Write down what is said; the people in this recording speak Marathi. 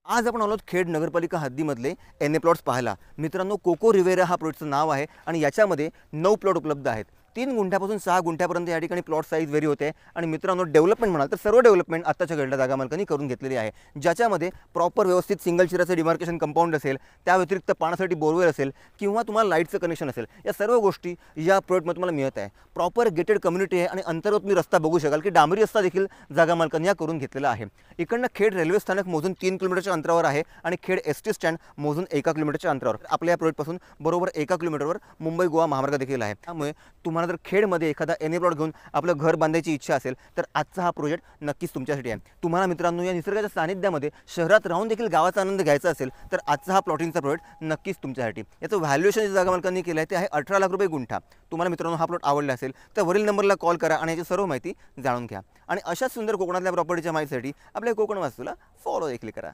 आज आपण आलोत खेड नगरपालिका हद्दीमधले एन प्लॉट्स पाहायला। मित्रांनो, कोको रिव्हेरा हा प्लॉटचं नाव आहे आणि याच्यामध्ये 9 प्लॉट उपलब्ध आहेत। 3 गुंठ्यापासून 6 गुंठ्यापर्यंत या ठिकाणी प्लॉट साईज व्हेरी होते आणि मित्रांनो, डेव्हलपमेंट म्हणाल तर सर्व डेव्हलपमेंट आत्ताच्या घडल्या जागा मालकांनी करून घेतलेली आहे, ज्याच्यामध्ये प्रॉपर व्यवस्थित सिंगल चिराचं डिमार्केशन कंपाऊंड असेल, त्या व्यतिरिक्त पाण्यासाठी बोरवेल असेल किंवा तुम्हाला लाईटचं कनेक्शन असेल, या सर्व गोष्टी या प्लॉटमध्ये तुम्हाला मिळत आहे। प्रॉपर गेटेड कम्युनिटी आहे आणि अंतर्गत तुम्ही रस्ता बघू शकाल की डांबरी रस्ता देखील जागा मालकांनी करून घेतलेला आहे। इकडनं खेड रेल्वे स्थानक मोजून 3 किलोमीटरच्या अंतरावर आहे आणि खेड एसटी स्टँड मोजून 1 किलोमीटरच्या अंतरावर। आपल्या या प्लॉटपासून बरोबर 1 किलोमीटरवर मुंबई गोवा महामार्ग देखील आहे। त्यामुळे तुम्हाला जर खेडमध्ये एखादा एन प्लॉट घेऊन आपलं घर बांधायची इच्छा असेल तर आजचा हा प्रोजेक्ट नक्कीच तुमच्यासाठी आहे। तुम्हाला मित्रांनो, या निसर्गाच्या सानिध्यामध्ये शहरात राहून देखील गावाचा आनंद घ्यायचा असेल तर आजचा हा प्लॉटिंगचा प्रोजेक्ट नक्कीच तुमच्यासाठी। याचं व्हॅल्युएशन जे जागा मालकांनी केलं आहे ते आहे 18 लाख रुपये गुंठा। तुम्हाला मित्रांनो हा प्लॉट आवडला असेल तर वरील नंबरला कॉल करा आणि याची सर्व माहिती जाणून घ्या। आणि अशा सुंदर कोकणातल्या प्रॉपर्टीच्या माहितीसाठी आपल्या कोकण वास्तूला फॉलो देखील करा।